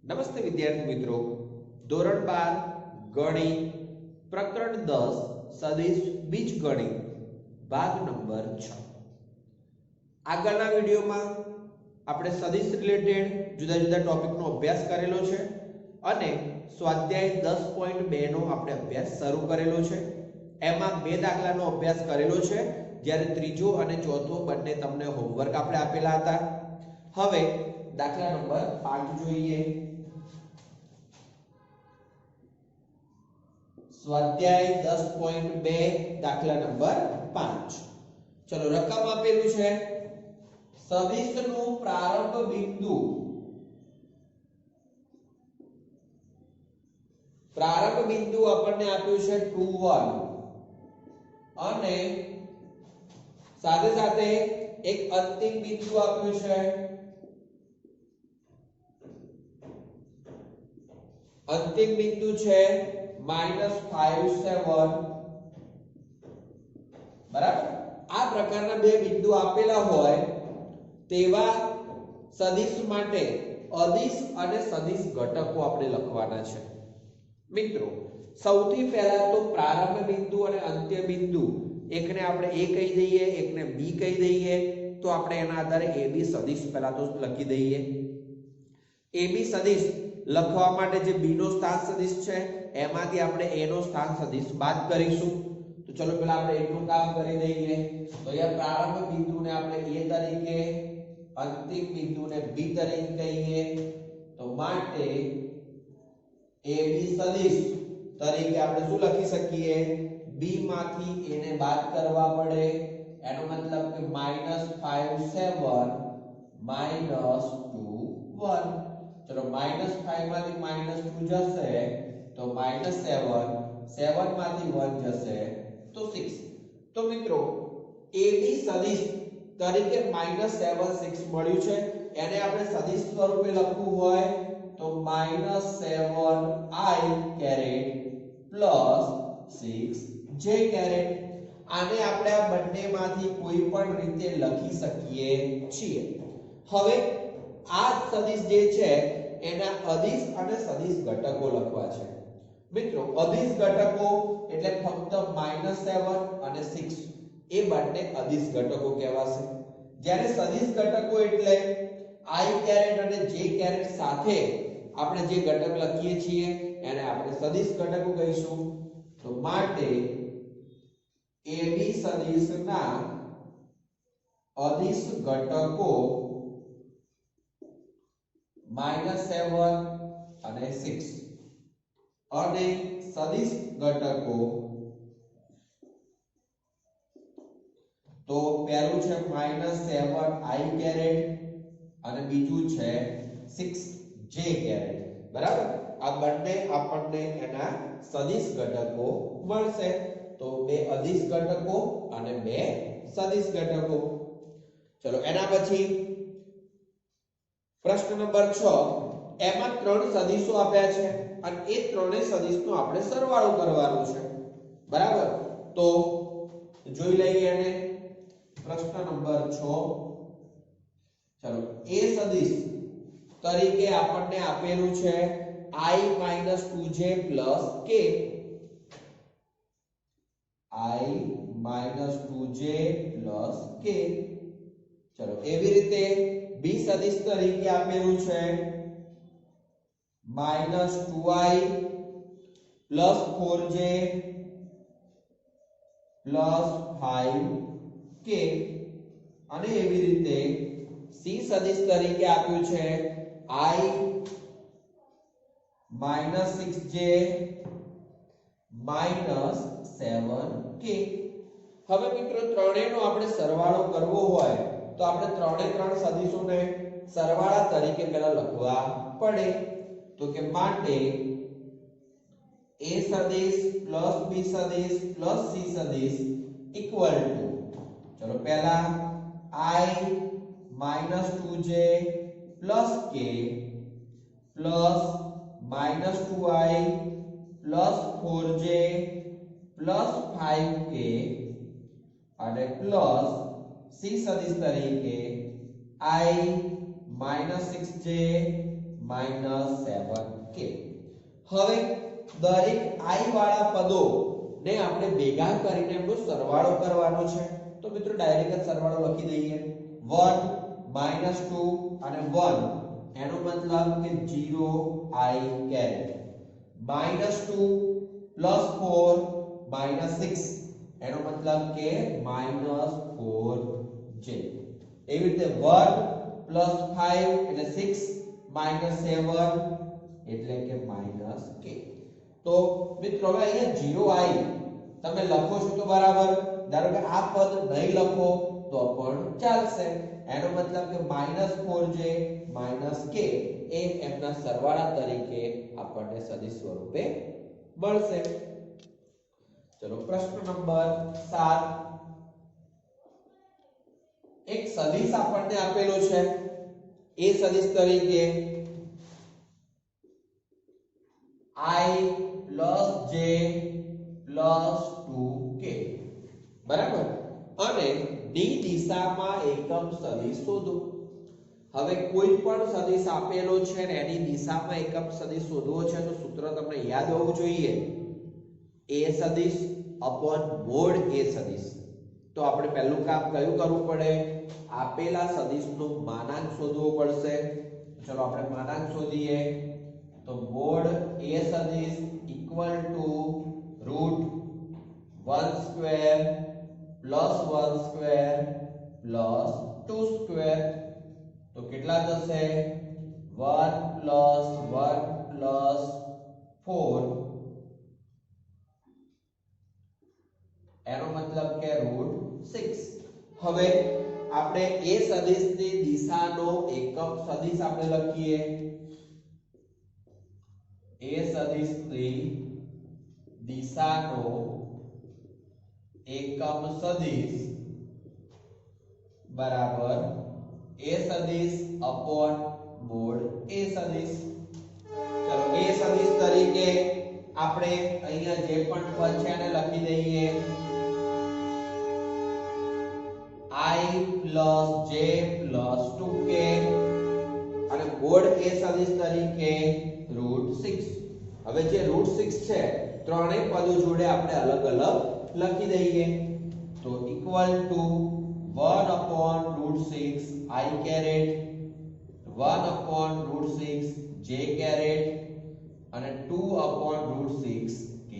નમસ્તે વિદ્યાર્થી મિત્રો, ધોરણ 12 ગણિત પ્રકરણ 10 સદિશ બીજગણિત ભાગ નંબર 6. આગળના વિડિયોમાં આપણે સદિશ રિલેટેડ જુદા જુદા ટોપિકનો અભ્યાસ કરેલો છે અને સ્વાધ્યાય 10.2 નો આપણે અભ્યાસ શરૂ કરેલો છે. એમાં બે દાખલાનો અભ્યાસ કરેલો છે, જ્યારે ત્રીજો અને ચોથો બંને તમને હોમવર્ક આપણે આપેલા હતા. હવે દાખલા નંબર 5 જોઈએ. સ્વાધ્યાય 10.2 દાખલા નંબર 5. ચલો, રકમ આપેલું છે સદિશનું પ્રારંભ બિંદુ. પ્રારંભ બિંદુ આપણને આપ્યું છે 2 1 અને સાથે સાથે એક અંતિમ બિંદુ આપ્યું છે. અંતિમ બિંદુ છે -5 7. બરાબર. આ પ્રકારના બે બિંદુ આપેલા હોય તેવા સદિશ માટે અદિશ અને સદિશ ઘટકો આપણે લખવાના છે. મિત્રો, સૌથી પહેલા તો પ્રારંભ બિંદુ અને અંત્ય બિંદુ, એકને આપણે a કહી દઈએ, એકને b કહી દઈએ. તો આપણે એના આધારે ab સદિશ પહેલા તો લખી દઈએ. ab સદિશ લખવા માટે જે b નો સ્થાન સદિશ છે એમાંથી આપણે a નો સ્થાન સદિશ બાદ કરીશું. તો ચલો પહેલા આપણે એટલું કામ કરી દઈએ. તો અહીંયા પ્રારંભ બિંદુને આપણે a તરીકે, અંતિમ બિંદુને b તરીકે કહીએ. તો માટે ab સદિશ તરીકે આપણે શું લખી શકીએ? b માંથી a ને બાદ કરવા પડે. એનો મતલબ કે -5 7 -2 1. ચલો, -5 માંથી -2 જશે તો -7, 7 માંથી 1 જશે તો 6. તો મિત્રો, ab સદિશ તરીકે -7 6 મળ્યું છે. એને આપણે સદિશ સ્વરૂપે લખવું હોય તો -7i plus 6j. આને આપણે આ બંનેમાંથી કોઈ પણ રીતે લખી શકીએ છીએ. હવે આ સદિશ જે છે એના અદિશ અને સદિશ ઘટકો લખવા છે. મિત્રો, અદિશ ઘટકો એટલે ફક્ત -7 અને 6, એ બંને અદિશ ઘટકો કહેવાશે. જ્યારે સદિશ ઘટકો એટલે i અને j સાથે આપણે જે ઘટક લખીએ છીએ એને આપણે સદિશ ઘટકો કહીશું. તો માટે ab સદિશના અદિશ ઘટકો -7 અને 6 અને સદિશ ઘટકો તો પહેલું છે -7i અને બીજું છે 6j. બરાબર. આ બંને આપણને એના સદિશ ઘટકો મળશે. તો બે અદિશ ઘટકો અને બે સદિશ ઘટકો. ચલો, એના પછી પ્રશ્ન નંબર 6. એમાં ત્રણ સદિશો આપ્યા છે અને એ ત્રણેય સદિશનો આપણે સરવાળો કરવાનો છે. બરાબર. તો જોઈ લઈએ એને. પ્રશ્ન નંબર 6. ચલો, a સદિશ તરીકે આપણને આપેલું છે i - 2j k. i - 2j k. ચલો, એવી રીતે b સદિશ તરીકે આપેલું છે -2i + 4j + 5k. અને એવી રીતે c સદિશ તરીકે આપ્યું છે i - 6j - 7k. હવે મિત્રો, ત્રણેયનો આપણે સરવાળો કરવો હોય તો આપણે ત્રણ સદિશોને સરવાળા તરીકે પહેલા લખવા પડે. તો કે માટે a સદિશ + b સદિશ + c સદિશ ઇક્વલ ટુ, ચલો પહેલા i - 2j + k plus -2i plus 4j plus 5k અને plus c સદિશ તરીકે i - 6j -7k. હવે દરેક i વાળા પદો ને આપણે ભેગા કરીને એમનો સરવાળો કરવાનો છે. તો મિત્રો ડાયરેક્ટ જ સરવાળો લખી દઈએ. 1 -2 અને 1 એનો મતલબ કે 0i કેરી. -2 +4 -6 એનો મતલબ કે -4j. એવી રીતે 1 +5 એટલે 6 -7 એટલે કે -k. તો મિત્રો હવે અહીંયા 0i તમે લખો છો તો બરાબર, ધારો કે આ પદ નહીં લખો તો પણ ચાલશે. એનો મતલબ કે -4j -k એ એમના સરવાળા તરીકે આપણને સદિશ સ્વરૂપે મળશે. ચલો પ્રશ્ન નંબર 7. એક સદિશ આપણને આપેલો છે. એ સદિશ તરીકે i + j + 2k બરાબર, અને ડી દિશામાં એકમ સદિશ શોધો. હવે કોઈ પણ સદિશ આપેલો છે ને એની દિશામાં એકમ સદિશ શોધવો છે તો સૂત્ર તમને યાદ હોવું જોઈએ. a સદિશ mod a સદિશ. તો આપણે પહેલું કામ કયું કરવું પડે? આપેલા સદિશનો માનાંક શોધવો પડશે. ચલો આપણે માનાંક શોધીએ. તો mod a સદિશ √1² +1² +2². તો કેટલા થશે? 1 + 1 + 4 એનો મતલબ કે √6. હવે આપણે એ સદિશની દિશાનો એકમ સદિશ આપણે લખીએ. એ સદિશની દિશાનો એકમ સદિશ બરાબર એ સદિશ mod a સદિશ. ચલો એ સદિશ તરીકે આપણે અહીંયા જે પણ પદ છે એને લખી દઈએ. i + j + 2k અને mod a સદિશ તરીકે √6. હવે જે √6 છે ત્રણેય પદો જોડે આપણે અલગ અલગ લખી દઈએ. તો =1/√6 i caret, 1/√6 j caret અને 2/√6 k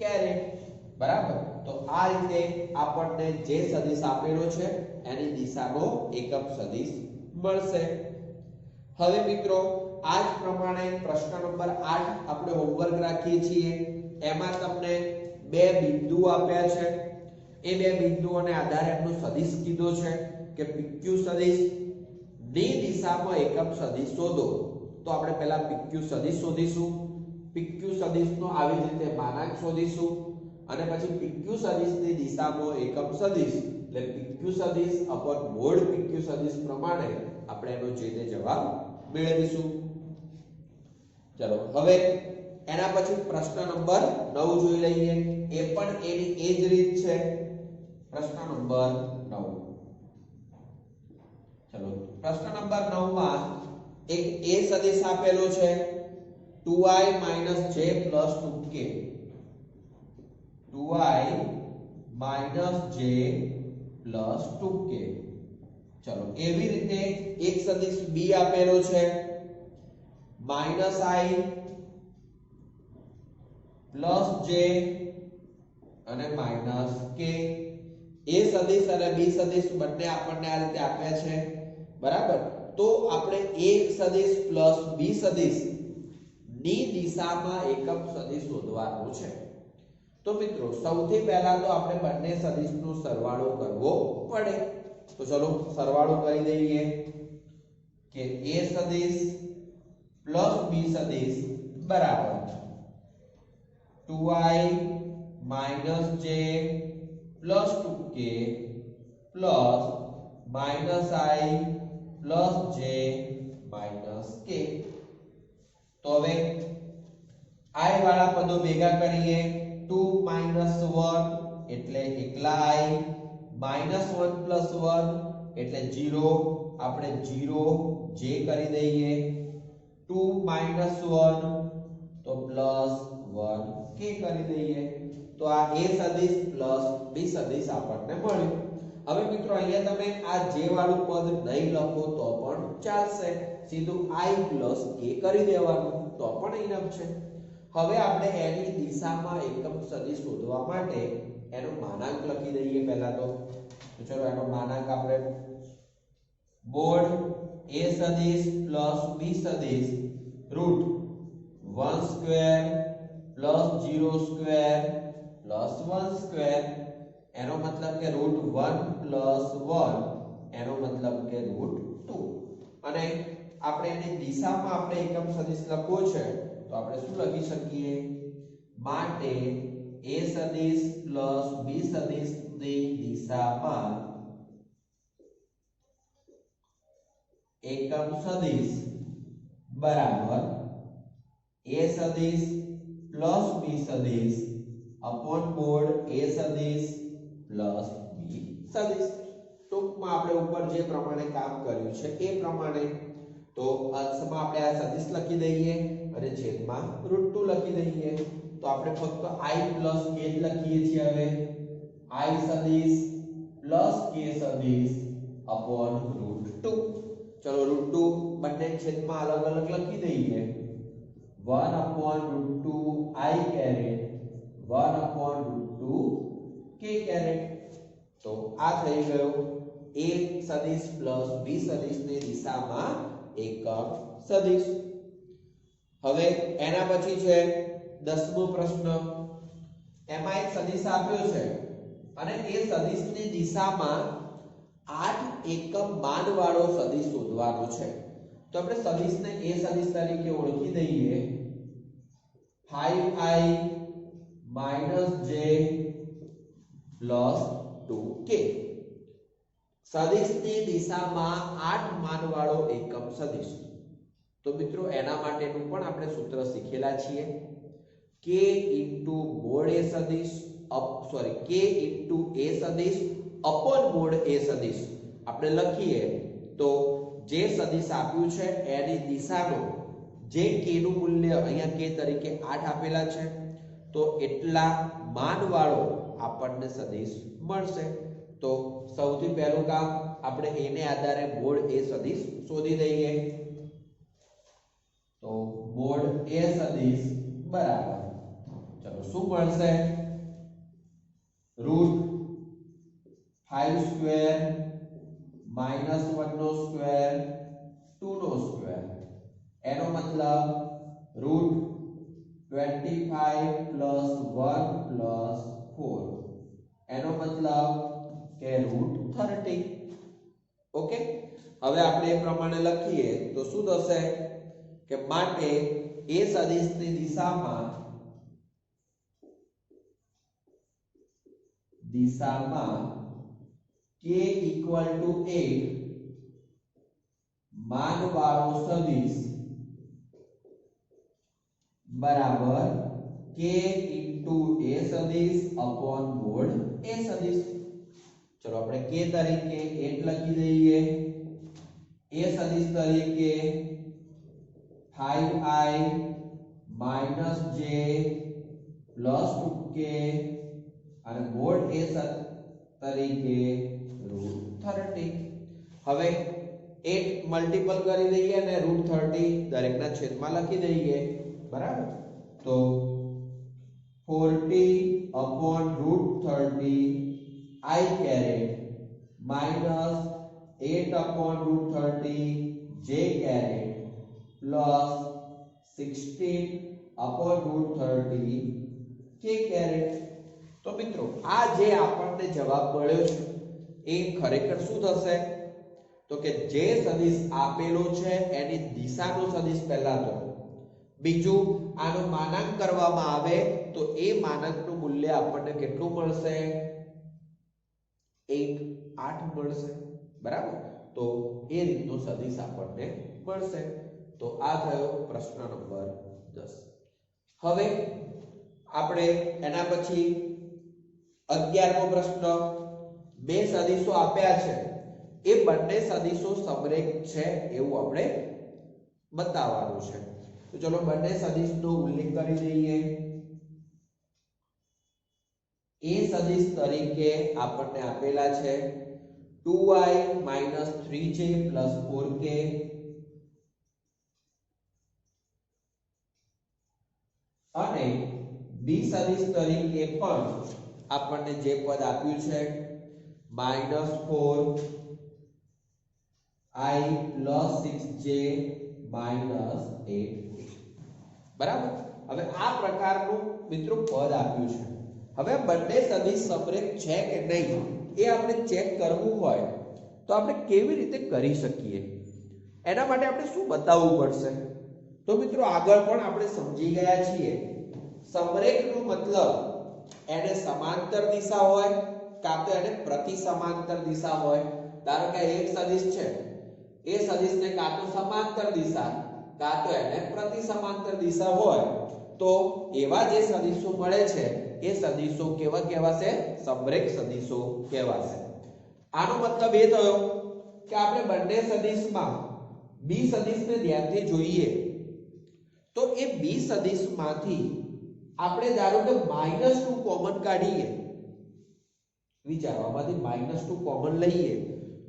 caret. બરાબર. તો આ રીતે આપણને જે સદિશ આપેલો છે એની દિશાનો એકમ સદિશ મળશે. હવે મિત્રો આ જ પ્રમાણે પ્રશ્ન નંબર 8 આપણે હોમવર્ક રાખીએ છીએ. એમાં તમને બે બિંદુ આપ્યા છે. એ બે બિંદુઓને આધારે એમનો સદિશ કીધો છે કે PQ સદિશ ની દિશામાં એકમ સદિશ શોધો. તો આપણે પહેલા PQ સદિશ શોધીશું. PQ સદિશનો આવી રીતે માનાંક શોધીશું અને પછી PQ સદિશની દિશામાં એકમ સદિશ એટલે PQ સદિશ mod PQ સદિશ પ્રમાણે આપણે એનો જે તે જવાબ મેળવીશું. ચલો હવે એના પછી પ્રશ્ન નંબર 9 જોઈ લઈએ. એ પણ એની એ જ રીત છે. પ્રશ્ન નંબર 9. ચલો પ્રશ્ન નંબર 9 માં એક એ સદિશ આપેલો છે 2i - j + 2k. 2i - j + 2k. ચલો એવી રીતે એક સદિશ b આપેલો છે -i + j અને -k. a સદિશ અને b સદિશ બંને આપણને આ રીતે આપ્યા છે. બરાબર. તો આપણે a સદિશ પ્લસ b સદિશ ની દિશામાં એકમ સદિશ શોધવાનો છે. તો મિત્રો સૌથી પહેલા તો આપણે બંને સદિશનો સરવાળો કરવો પડે. તો ચલો સરવાળો કરી દઈએ કે a સદિશ પ્લસ b સદિશ બરાબર 2i - j + 2k plus -i + j - k. તો હવે i વાળા પદો ભેગા કરીએ. 2 - 1 એટલે એકલા i, -1 + 1 એટલે 0, આપણે 0 j કરી દઈએ. 2 2 minus 1 તો plus 1k કરી દઈએ તો આ a સદિશ plus b સદિશ આપણને મળ્યું। હવે મિત્રો અહીંયા તમે આ જે વાળું પદ નહીં લખો તો પણ ચાલશે, સીધું i plus k કરી દેવાનું તો પણ ઇનફ છે। હવે આપણે એની દિશામાં એકમ સદિશ શોધવા માટે એનો માનાંક લખી દઈએ પહેલા તો ચલો એનો માનાંક આપણે બોર્ડ a સદિશ plus b સદિશ root 1 square plus 0 square plus 1 square એનો મતલબ કે રૂટ 1 plus 1 એનો મતલબ કે રૂટ 2 અને આપણે એની દિશામાં આપણે એકમ સદિશ લખવો છે તો આપણે શું લખી શકીએ માટે a સદિશ plus b સદિશ ની દિશામાં એકમ સદિશ બરાબર a સદિશ plus b સદિશ अपॉन बोर्ड a સદિશ plus b સદિશ। ટૂંકમાં આપણે ઉપર જે પ્રમાણે કામ કર્યું છે એ પ્રમાણે તો અંશમાં આપણે આ સદિશ લખી દઈએ અને છેદમાં √2 લખી દઈએ તો આપણે ફક્ત i plus k જ લખીએ છીએ। હવે i સદિશ plus k સદિશ अपॉन √2 ચલો √2 બંને છેદમાં અલગ અલગ લખી દઈએ 1 upon √2 i caret 1 upon √2 k caret તો આ થઈ ગયો a સદિશ plus b સદિશ ની દિશામાં એકમ સદિશ। હવે એના પછી છે 10મો પ્રશ્ન, એમાં એક સદિશ આપ્યો છે અને એ સદિશની દિશામાં 8 એકમ માનવાળો સદિશ શોધવાનો છે તો આપણે સદિશને a સદિશ તરીકે ઓળખી દઈએ 5i - j plus 2k સદિશની દિશામાં 8 માનવાળો એકમ સદિશ। તો મિત્રો એના માટેનું પણ આપણે સૂત્ર શીખેલા છીએ k mod a સદિશ k a સદિશ upon mod a સદિશ આપણે લખીએ તો જે સદિશ આપ્યું છે એની દિશાનો જે k નું મૂલ્ય અહીંયા k તરીકે 8 આપેલા છે તો એટલા માનવાળો આપણને સદિશ મળશે। તો સૌથી પહેલું કામ આપણે a ને આધારે મોડ a સદિશ શોધી દઈએ તો મોડ a સદિશ બરાબર ચલો શું મળશે રૂટ 5 સ્ક્વેર -1 નો સ્ક્વેર 2 નો સ્ક્વેર એનો મતલબ રૂટ 25 plus 1 plus 4 એનો મતલબ કે રૂટ 30 ઓકે। હવે આપણે એ પ્રમાણે લખીએ તો શું થશે કે માટે a સદિશની દિશામાં k = 8 માનવાળો સદિશ બરાબર k * a સદિશ upon mod a સદિશ। ચલો આપણે k તરીકે 8 લખી દઈએ a સદિશ તરીકે 5i - j plus 2k અને mod a તરીકે √30। હવે 8 મલ્ટીપલ કરી દઈએ અને √30 દરેકના છેદમાં લખી દઈએ બરાબર તો 40 upon √30 i caret minus 8 upon √30 j caret plus 16 upon √30 k caret। તો મિત્રો આ જે આપણને જવાબ મળ્યો છે એ ખરેખર શું થશે તો કે જે સદિશ આપેલો છે એની દિશાનો સદિશ પહેલા તો બીજું આનો માનાંક કરવામાં આવે તો એ માનાંકનું મૂલ્ય આપણને કેટલું મળશે 8 મળશે બરાબર તો એ રીતનો સદિશ આપણને મળશે। તો આ થયો પ્રશ્ન નંબર 10। હવે આપણે એના પછી 11મો પ્રશ્ન, બે સદિશો આપ્યા છે એ બંને સદિશો સમરેખ છે એવું આપણે બતાવવાનું છે. તો ચલો બંને સદિશનો ઉલ્લેખ કરી દઈએ. એ સદિશ તરીકે આપણને આપેલા છે 2i - 3j + 4k અને બી સદિશ તરીકે પણ આપણને જે પદ આપ્યું છે -4i + 6j - 8k. બરાબર. હવે આ પ્રકારનું મિત્રો પદ આપ્યું છે. હવે બંને સદિશ સમરેખ છે કે નહીં એ આપણે ચેક કરવું હોય તો આપણે કેવી રીતે કરી શકીએ? એના માટે આપણે શું બતાવવું પડશે? તો મિત્રો આગળ પણ આપણે સમજી ગયા છીએ સમરેખનો મતલબ એને સમાંતર દિશા હોય કાં તો એને પ્રતિ સમાંતર દિશા હોય. ધારો કે એક સદિશ છે, એ સદિશને કાં તો સમાંતર દિશા કાં તો એને પ્રતિ સમાંતર દિશા હોય તો એવા જે સદિશો મળે છે એ સદિશો કેવા કહેવાશે? સમરેખ સદિશો કહેવાશે. આનો મતલબ એ થયો કે આપણે બંને સદિશમાં બી સદિશને ધ્યાનથી જોઈએ તો એ બી સદિશમાંથી આપણે ધારો કે -2 કોમન કાઢીએ, વિચારવામાંથી -2 કોમન લઈએ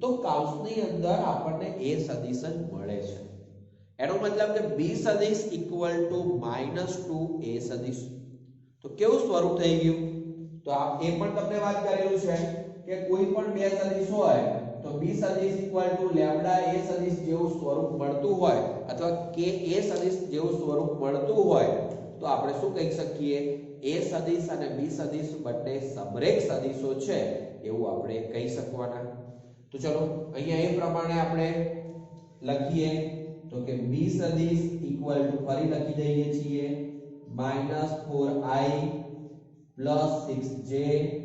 તો કૌંસની અંદર આપણને એ સદિશ જ મળે છે. એનો મતલબ કે બી સદિશ = -2 એ સદિશ. તો કેવું સ્વરૂપ થઈ ગયું? તો આ એ પણ તમને વાત કરેલું છે કે કોઈ પણ બે સદિશ હોય તો બી સદિશ = લેમ્બડા એ સદિશ જેવું સ્વરૂપ મળતું હોય અથવા કે એ સદિશ જેવું સ્વરૂપ મળતું હોય તો આપણે શું કહી શકીએ? એ સદિશ અને બી સદિશ બંને સમરેખ સદિશો છે એવું આપણે કહી શકવાના. તો ચલો અહીંયા એ પ્રમાણે આપણે લખીએ તો કે બી સદિશ = ફરી લખી દઈએ છીએ -4i + 6j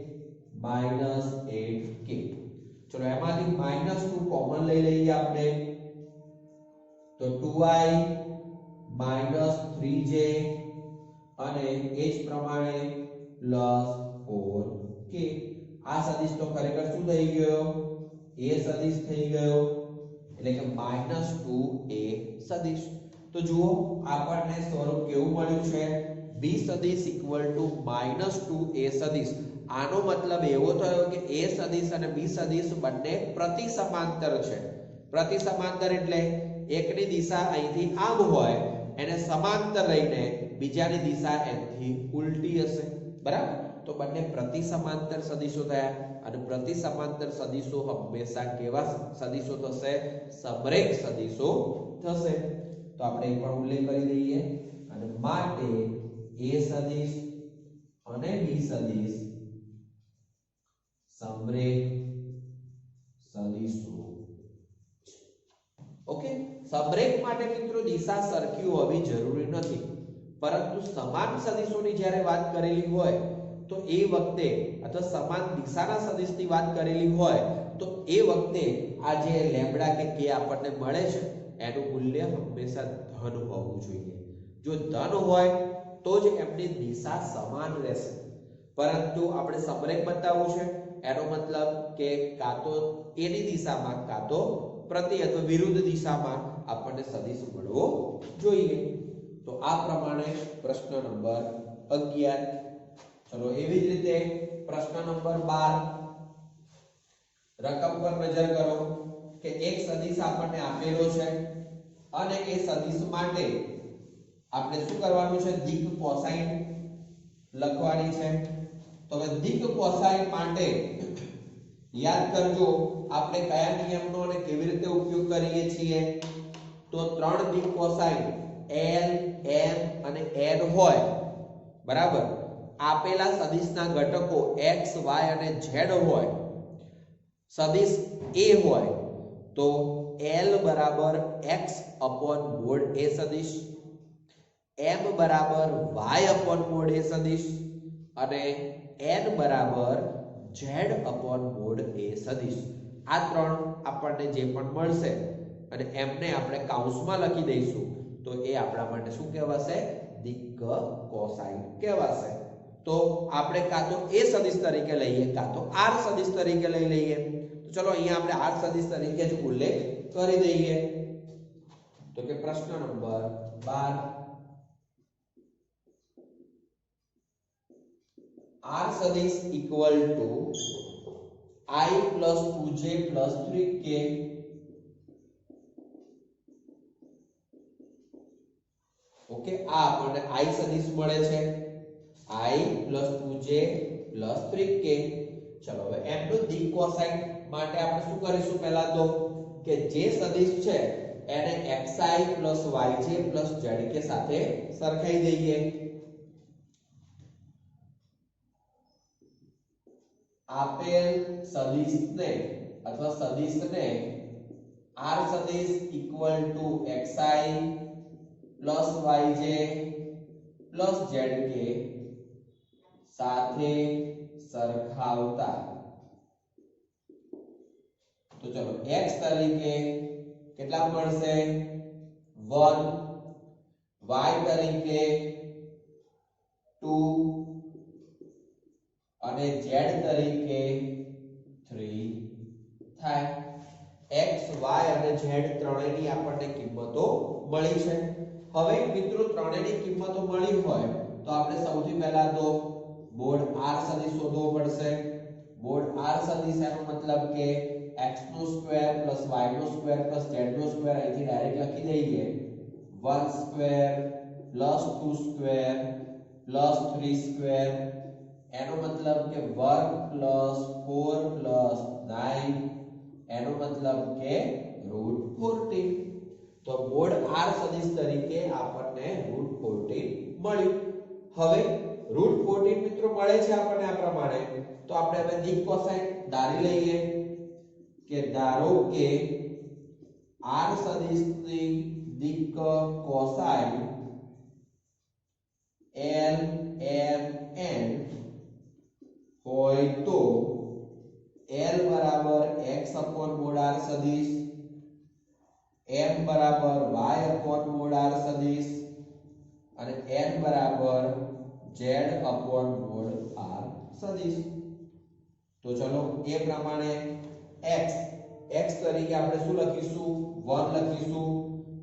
- 8k. ચલો એમાંથી -2 કોમન લઈ લઈએ આપણે તો 2i - 3j અને એ જ પ્રમાણે +4k. આ સદિશ તો ખરેખર શું થઈ ગયો? એ સદિશ થઈ ગયો એટલે કે -2a સદિશ. તો જુઓ આપણને સ્વરૂપ કેવું મળ્યું છે? બી સદિશ = -2a સદિશ. આનો મતલબ એવો થયો કે એ સદિશ અને બી સદિશ બંને પ્રતિ સમાંતર છે. પ્રતિ સમાંતર એટલે એકની દિશા અહીંથી આમ હોય એને સમાંતર રહીને બીજાની દિશા એનાથી ઉલટી હશે. બરાબર. તો બંને પ્રતિ સમાંતર સદિશો થયા અને પ્રતિ સમાંતર સદિશો હંમેશા કેવા સદિશો થશે? સમરેખ સદિશો થશે. તો આપણે એ પણ ઉલ્લેખ કરી દઈએ અને માટે એ સદિશ અને બી સદિશ સમરેખ સદિશો. ઓકે. સમરેખ માટે મિત્રો દિશા સરખી હોવી જરૂરી નથી, પરંતુ સમાન સદિશોની જ્યારે વાત કરેલી હોય તો એ વખતે અથવા સમાન દિશાના સદિશની વાત કરેલી હોય તો એ વખતે આ જે લેમ્બડા કે કે આપણને મળે છે એનું મૂલ્ય હંમેશા ધન હોવું જોઈએ. જો ધન હોય તો જ એમની દિશા સમાન રહેશે. પરંતુ આપણે સમરેખ બતાવવું છે એનો મતલબ કે કાં તો એની દિશામાં કાં તો પ્રતિ અથવા વિરુદ્ધ દિશામાં આપણને સદિશ મળવો જોઈએ. તો આ પ્રમાણે પ્રશ્ન નંબર 11. ચલો એવી જ રીતે પ્રશ્ન નંબર 12 રકમ પર નજર કરો કે એક સદિશ આપણને આપેલો છે અને એ સદિશ માટે આપણે શું કરવાનું છે? દિક કોસાઇન લખવાની છે. તો હવે દિક કોસાઇન માટે યાદ કરજો આપણે કયા નિયમનો અને કેવી રીતે ઉપયોગ કરીએ છીએ? તો ત્રણ દિક કોસાઇન l m અને n હોય. બરાબર. આપેલા સદિશના ઘટકો x y અને z હોય, સદિશ a હોય તો l = x/mod a સદિશ, m = y/mod a સદિશ અને n = z/mod a સદિશ. આ ત્રણ આપણને જે પણ મળશે અને એમને આપણે કૌંસમાં લખી દઈશું તો એ આપણા માટે શું કહેવાશે? દિક કોસાઇન કહેવાશે. તો આપણે કાં તો એ સદિશ તરીકે લઈએ કાં તો r સદિશ તરીકે લઈ લઈએ. તો ચલો અહીંયા આપણે r સદિશ તરીકે જ ઉલ્લેખ કરી દઈએ. તો તો કે પ્રશ્ન નંબર 12 r સદિશ equal to I plus 2j plus 3k. Okay, આ આપણને I સદિશ મળે છે I plus 2j plus 3k. ચલો હવે એમનું દિક કોસાઇન માટે આપણે શું કરીશું? પહેલા તો કે જે સદિશ છે એને xi plus yj plus zk સાથે સરખાઈ દઈએ. આપેલ સદિશને અથવા સદિશને r સદિશ equal to xi plus yj plus zk સાથે સરખાવતા. તો ચલો x તરીકે કેટલા મળશે? 1, y તરીકે 2 અને z તરીકે 3 થાય. x y અને z ત્રણેયની આપણને કિંમતો મળી છે. હવે મિત્રો ત્રણેયની કિંમતો મળી હોય તો આપણે સૌથી પહેલા તો બોર્ડ r સદિશ શોધવો પડશે. બોર્ડ r સદિશ એનો મતલબ કે x નો સ્ક્વેર પ્લસ y નો સ્ક્વેર પ્લસ z નો સ્ક્વેર અહીંથી ડાયરેક્ટ લખી દઈએ. 1 square plus 2 square plus 3 square એનો મતલબ કે વર્ગ પ્લસ 4 પ્લસ 9 એનો મતલબ કે √14. તો બોર્ડ r સદિશ તરીકે આપણને √14 મળ્યું. હવે √14 મિત્રો મળે છે આપણને આ પ્રમાણે. તો આપણે હવે દિક કોસાઇન ધારી લઈએ કે ધારો કે r સદિશની દિક કોસાઇન l m n હોય તો l બરાબર x upon mod r સદિશ, m બરાબર y upon mod r સદિશ અને n બરાબર z upon mod r સદિશ. તો ચલો એ પ્રમાણે x તરીકે આપણે શું લખીશું? 1 લખીશું.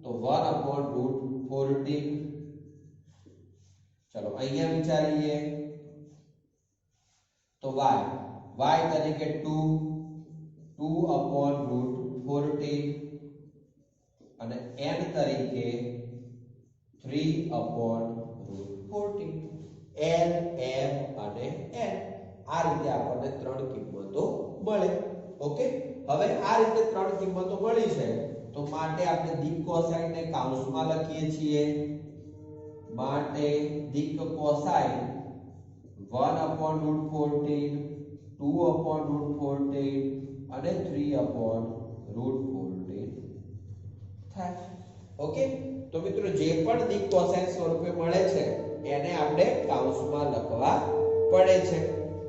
તો 1 upon √14. ચલો અહીંયા વિચારીએ તો y તરીકે 2 upon √14 અને n તરીકે 3 upon √14. l m અને n આ રીતે આપણને ત્રણ કિંમતો મળે. ઓકે, હવે આ રીતે ત્રણ કિંમતો મળી છે તો માટે આપણે દિક કોસાઇન ને કૌંસમાં લખીએ છીએ. માટે દિક કોસાઇન 1 upon √14, 2 upon √14 અને 3 upon √14 થાય. ઓકે, તો મિત્રો જે પણ દિક કોસાઇન સ્વરૂપે મળે છે એને આપણે કૌંસમાં લખવા પડે છે.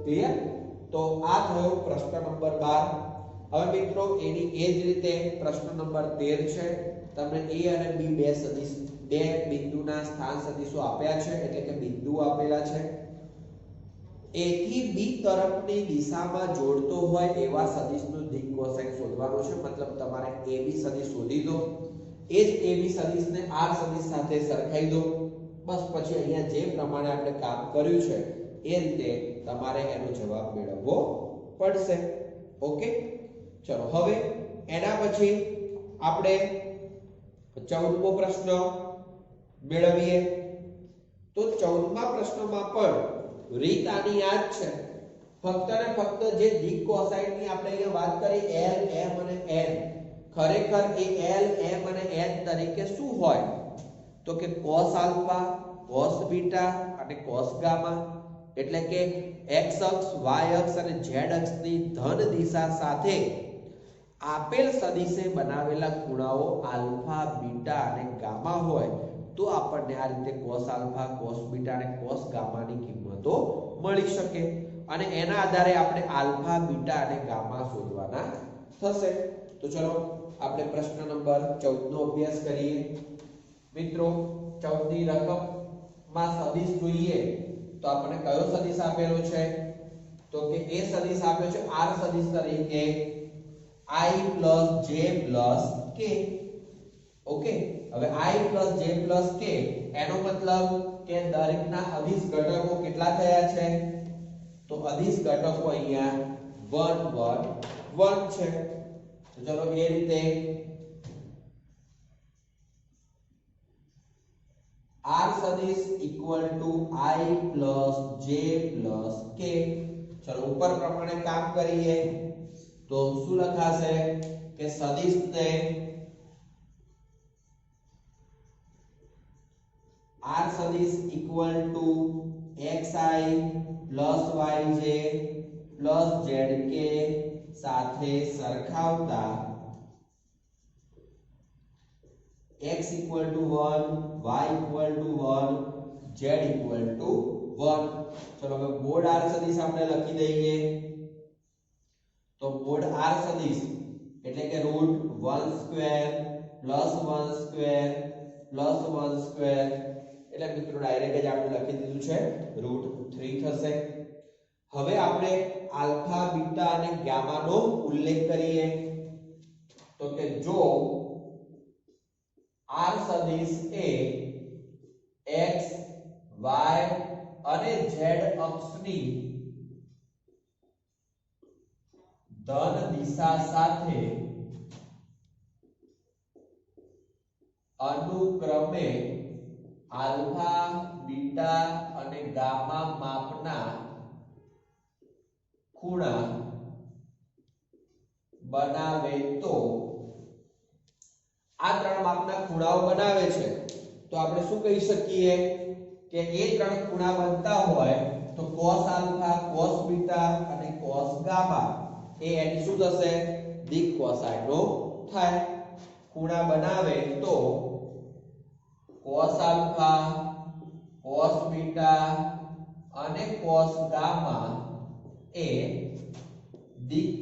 ક્લિયર? તો આ થયો પ્રશ્ન નંબર 12. હવે મિત્રો એની એ જ રીતે પ્રશ્ન નંબર 13 છે. તમને a અને b બે સદિશ બે બિંદુના સ્થાન સદિશો આપ્યા છે, એટલે કે બિંદુ આપેલા છે. a થી b તરફની દિશામાં જોડતો હોય એવા સદિશનું દિક કોસાઇન શોધવાનું છે. મતલબ તમારે ab સદિશ શોધી દો, એ જ ab સદિશને r સદિશ સાથે સરખાઈ દો. બસ પછી અહીંયા જે પ્રમાણે આપણે કામ કર્યું છે એ રીતે તમારે એનો જવાબ મેળવવો પડશે. ઓકે, ચલો હવે એના પછી આપણે 14મો પ્રશ્ન મેળવીએ. તો 14મા પ્રશ્નમાં પણ રીત આની યાદ છે. ફક્ત ને ફક્ત જે દિક કોસાઇન ની આપણે અહીંયા વાત કરી l m અને n, ખરેખર એ l m અને n તરીકે શું હોય? તો કે cos આલ્ફા, cos બીટા અને cos ગામા. એટલે કે x અક્ષ, y અક્ષ અને z અક્ષની ધન દિશા સાથે આપેલ સદિશે બનાવેલા ખૂણાઓ આલ્ફા, બીટા અને ગામા હોય તો આપણને આ રીતે cos આલ્ફા, cos બીટા અને cos ગામાની કિંમતો મળી શકે. અને એના આધારે આપણે આલ્ફા, બીટા અને ગામા શોધવાના થશે. તો ચલો આપણે પ્રશ્ન નંબર 14 નો અભ્યાસ કરીએ. મિત્રો 14ની રકમમાં સદિશ જોઈએ તો આપણને કયો સદિશ આપેલો છે? તો કે એ સદિશ આપ્યો છે r સદિશ તરીકે i + j + k. ઓકે, હવે i + j + k એનો મતલબ કે દરેકના અદિશ ઘટકો કેટલા થયા છે? તો અદિશ ઘટકો અહીંયા 1 1 1 છે. તો ચલો એ રીતે r સદિશ = i + j + k. ચલો ઉપર પ્રમાણે કામ કરીએ તો શું લખાશે કે સદિશને r સદિશ = xi + yj + zk સાથે સરખાવતા x = 1 y = 1 z = 1. ચલો હવે મોડ r સદિશ આપણે લખી દઈએ તો મોડ r સદિશ એટલે કે √1² + 1² + 1² એટલે મિત્રો ડાયરેક્ટ જ આપણે લખી દીધું છે √3 થશે. હવે આપણે આલ્ફા બીટા અને ગામા નો ઉલ્લેખ કરીએ તો કે જો r સદિશ એ x y અને z અક્ષની ધન દિશા સાથે અનુક્રમે આલ્ફા બીટા અને ગામા માપના ખૂણા બનાવે તો આ ત્રણ માપના ખૂણાઓ બનાવે છે તો આપણે શું કહી શકીએ કે એ ત્રણ ખૂણા બનતા હોય તો cos આલ્ફા cos બીટા અને cos ગામા એ એની શું થશે દિક કોસાઇન નો થાય. ખૂણા બનાવે તો cos આલ્ફા cos બીટા અને cos ગામા એ દિક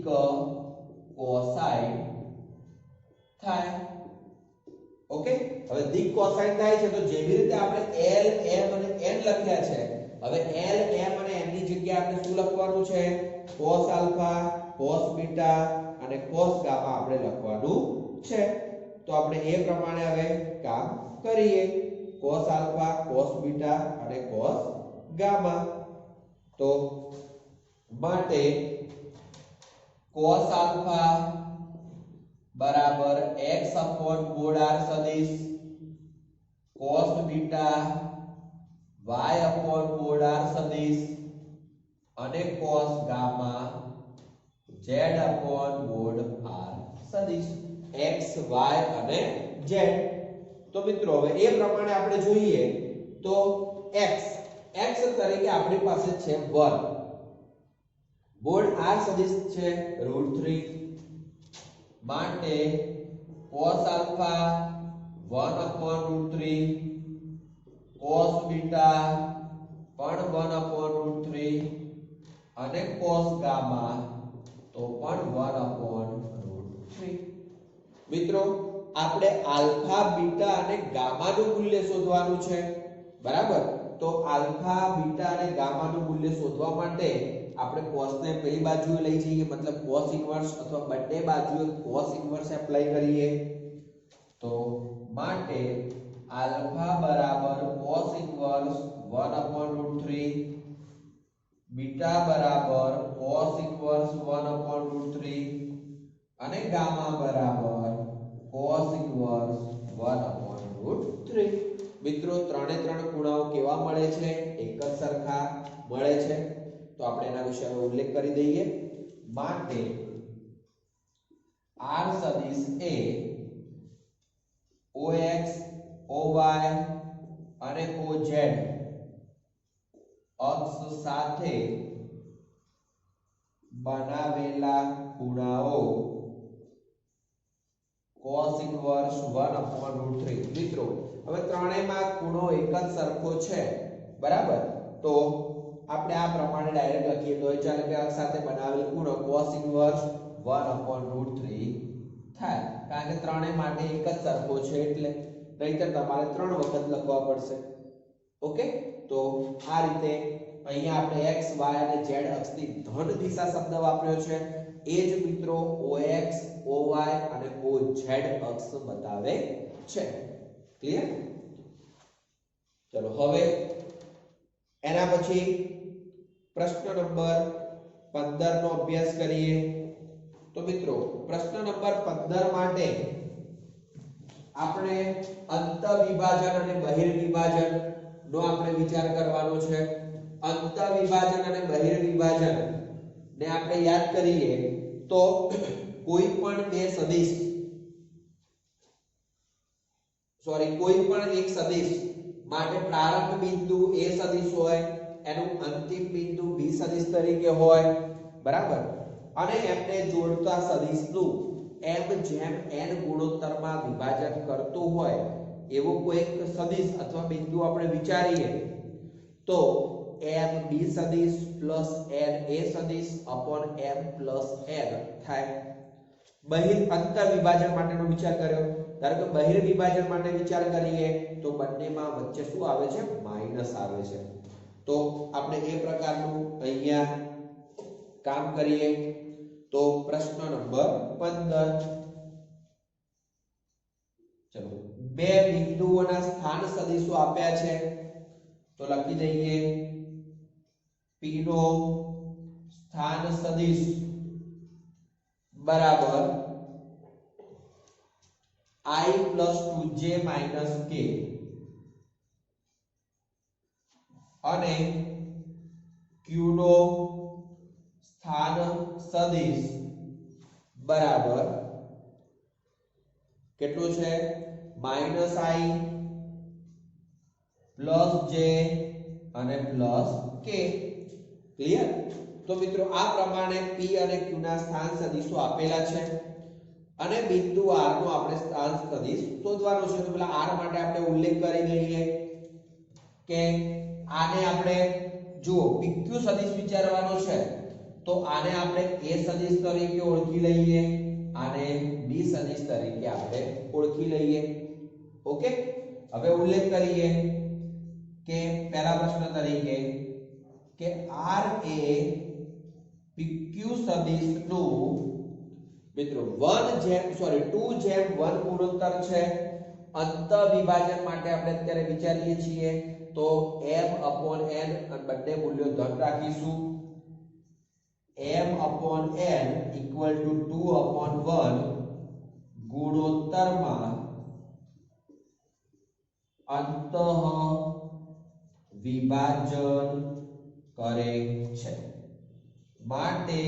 કોસાઇન થાય. ઓકે, હવે દિક કોસાઇન થાય છે તો જેવી રીતે આપણે l m અને n લખ્યા છે હવે l m અને n ની જગ્યાએ આપણે શું લખવાનું છે cos આલ્ફા cos બીટા અને cos ગામા આપણે લખવાનું છે. તો આપણે એ પ્રમાણે હવે કામ કરીએ cos આલ્ફા cos બીટા અને cos ગામા. તો માટે cos આલ્ફા બરાબર x mod r સદિશ cos beta y mod r સદિશ અને cos gamma z mod r સદિશ x y અને z. તો મિત્રો હવે એ પ્રમાણે આપણે જોઈએ તો x તરીકે આપણી પાસે છે 1 mod r સદિશ છે √3 માટે cos આલ્ફા 1/√3 cos બીટા પણ 1/√3 અને cos ગામા તો પણ 1/√3. મિત્રો આપણે આલ્ફા બીટા અને ગામા નું મૂલ્ય શોધવાનું છે બરાબર. તો આલ્ફા બીટા અને ગામા નું મૂલ્ય શોધવા માટે આપણે cos ને પેલી બાજુએ લઈ જઈએ મતલબ cos ઇન્વર્સ અથવા બંને બાજુએ cos ઇન્વર્સ એપ્લાય કરીએ તો માટે આલ્ફા બરાબર cos ઇન્વર્સ 1/√3 બીટા બરાબર cos ઇન્વર્સ 1/√3 અને ગામા બરાબર cos ઇન્વર્સ 1/√3. મિત્રો ત્રણે ત્રણ ખૂણાઓ કેવા મળે છે એક જ સરખા મળે છે તો આપણે એના વિશે ઉલ્લેખ કરી દઈએ. માટે r સદિશ એ ox oy અને oz અક્ષ સાથે બનાવેલા ખૂણાઓ cos ઇન્વર્સ 1/√3. મિત્રો હવે ત્રણેયમાં ખૂણો એક જ સરખો છે બરાબર. તો આપણે આ પ્રમાણે ડાયરેક્ટ લખીએ તો ચાલે કે અક્ષ સાથે બનાવેલ ખૂણો cos ઇન્વર્સ 1/√3 થાય કારણ કે ત્રણેય માટે એક જ સરખો છે એટલે નહીંતર તમારે 3 વખત લખવા પડશે. ઓકે, તો આ રીતે અહીંયા આપણે x y અને z અક્ષની ધન દિશા શબ્દ વાપર્યો છે. એ જ મિત્રો ox oy અને oz z અક્ષ બતાવે છે. ક્લિયર? ચલો હવે એના પછી પ્રશ્ન નંબર 15 નો અભ્યાસ કરીએ. તો મિત્રો પ્રશ્ન નંબર 15 માટે આપણે અંત વિભાજન અને બહિર્વિભાજન નો આપણે વિચાર કરવાનો છે. અંત વિભાજન અને બહિર્વિભાજન ને આપણે યાદ કરીએ તો કોઈ પણ એક સદિશ માટે પ્રારંભ બિંદુ a સદિશ હોય, એનું અંતિમ બિંદુ b સદિશ તરીકે હોય, બરાબર, અને એમને જોડતા સદિશનું m જેમ n ગુણોત્તરમાં વિભાજન કરતું હોય એવો કોઈ એક સદિશ અથવા બિંદુ આપણે વિચારીએ તો m b સદિશ પ્લસ n a સદિશ અપોન m પ્લસ n થાય. અંતર વિભાજન માટેનો વિચાર કર્યો. ધારો કે બહિર વિભાજન માટે વિચાર કરીએ તો બંનેમાં વચ્ચે શું આવે છે? માઈનસ આવે છે. તો આપણે એ પ્રકારનું અહીંયા કામ કરીએ. તો પ્રશ્ન નંબર 15, ચલો બે બિંદુઓના સ્થાન સદિશો આપ્યા છે તો લખી દઈએ p નો સ્થાન સદિશ બરાબર I plus 2j minus k અને q નો સ્થાન સદિશ બરાબર કેટલું છે? માઈનસ I પ્લસ j અને પ્લસ k. ક્લિયર? તો મિત્રો આ પ્રમાણે p અને q ના સ્થાન સદિશો આપેલા છે અને બિંદુ r નો આપણે સ્થાન સદિશ શોધવાનો છે. તો પેલા r માટે આપણે ઉલ્લેખ કરી દઈએ કે આને આપણે જુઓ pq સદિશ વિચારવાનો છે તો આને આપણે a સદિશ તરીકે ઓળખી લઈએ, આને b સદિશ તરીકે આપણે ઓળખી લઈએ. ઓકે, હવે ઉલ્લેખ કરીએ કે પહેલા પ્રશ્ન તરીકે કે r એ pq સદિશનું મિત્રો 2:1 ગુણોત્તર છે. અંત વિભાજન માટે આપણે અત્યારે વિચારીએ છીએ તો m upon n બંને મૂલ્યો ધન રાખીશું. m upon n equal to 2/1 ગુણોત્તરમાં અંત વિભાજન કરે છે. માટે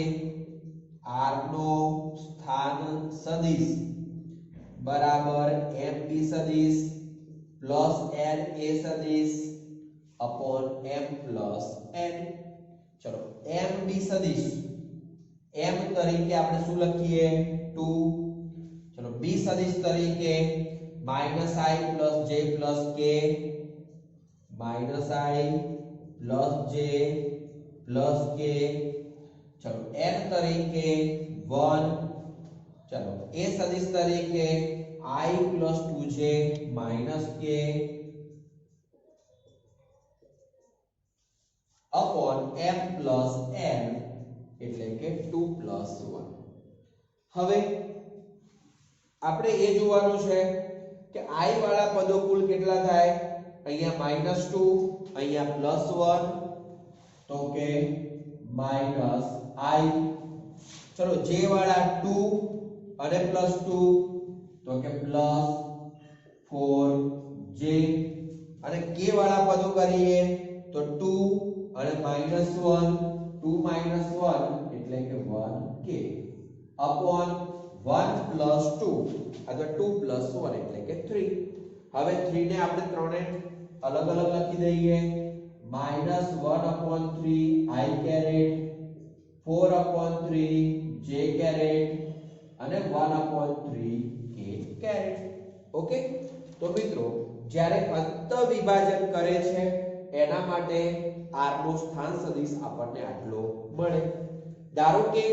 r નો સ્થાન સદિશ બરાબર mb સદિશ પ્લસ na સદિશ અપોન m પ્લસ n. ચલો mb સદિશ m તરીકે આપણે શું લખીએ? 2. ચલો b સદિશ તરીકે minus I plus j plus k, minus I plus j plus k. ચલો n તરીકે 1. ચલો a સદિશ તરીકે I plus 2j minus k upon m plus n એટલે કે 2 પ્લસ 1. હવે આપણે એ જોવાનું છે કે i વાળા પદો કુલ કેટલા થાય? અહીંયા માઈનસ 2, અહીંયા પ્લસ 1, તો કે માઈનસ I. ચલો j વાળા 2 અને પ્લસ 2 તો કે પ્લસ 4j અને k વાળા પદો કરીએ તો 2 અને માઈનસ 1, 2 માઈનસ 1 એટલે કે 1k અપોન 1 પ્લસ 2 અથવા 2 પ્લસ 1 એટલે કે 3. હવે 3 ને આપણે ત્રણે અલગ અલગ લખી દઈએ. Minus 1 upon 3 I caret, 4 upon 3 j caret અને 1 અપોન 3 k કેરેટ. ઓકે, તો મિત્રો જ્યારે અંત વિભાજન કરે છે એના માટે r નો સ્થાન સદિશ આપણને આટલો મળે. ધારો કે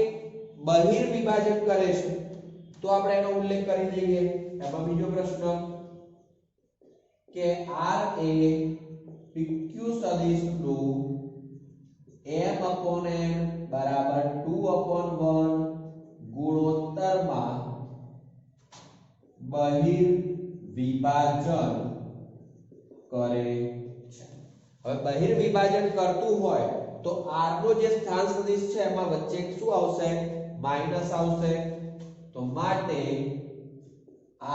બહિર વિભાજન કરે છે તો આપણે એનો ઉલ્લેખ કરી દઈએ. એમાં બીજો પ્રશ્ન કે r એ pq સદિશનું m upon n બરાબર 2/1 ગુણોત્તરમાં બહિર્વિભાજન કરે છે। હવે બહિર્વિભાજન કરતું હોય તો r નો જે સ્થાન સદિશ છે એમાં વચ્ચે શું આવશે માઈનસ આવશે તો માટે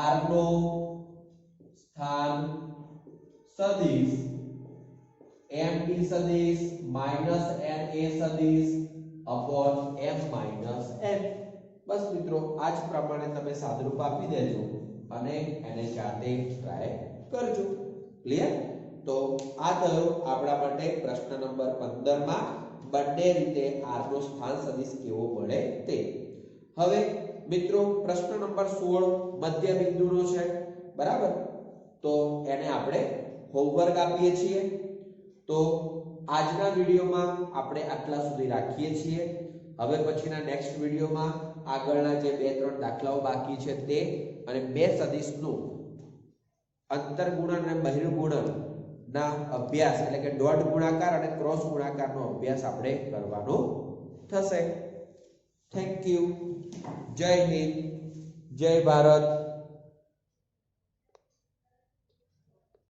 r નો સ્થાન સદિશ mb સદિશ માઈનસ na સદિશ अपॉन m માઈનસ n। બસ મિત્રો આ જ પ્રમાણે તમે સાદુરૂપ આપી દેજો અને એને જાતે ટ્રાય કરજો। ક્લિયર? તો આ થયો આપણા માટે પ્રશ્ન નંબર 15 માં બંને રીતે r નો સ્થાન સદિશ કેવો મળે તે। હવે મિત્રો પ્રશ્ન નંબર 16 મધ્ય બિંદુનો છે બરાબર, તો એને આપણે હોમવર્ક આપીએ છીએ। તો આજના વિડિયોમાં આપણે આટલા સુધી રાખીએ છીએ। હવે પછીના નેક્સ્ટ વિડિયોમાં આગળના જે 2-3 દાખલાઓ બાકી છે તે અને બે સદિશનું અંતર્ગુણન અને બહિર્ગુણન ના અભ્યાસ એટલે કે ડોટ ગુણાકાર અને ક્રોસ ગુણાકારનો અભ્યાસ આપણે કરવાનો થશે। Thank you. જય હિન્દ, જય ભારત।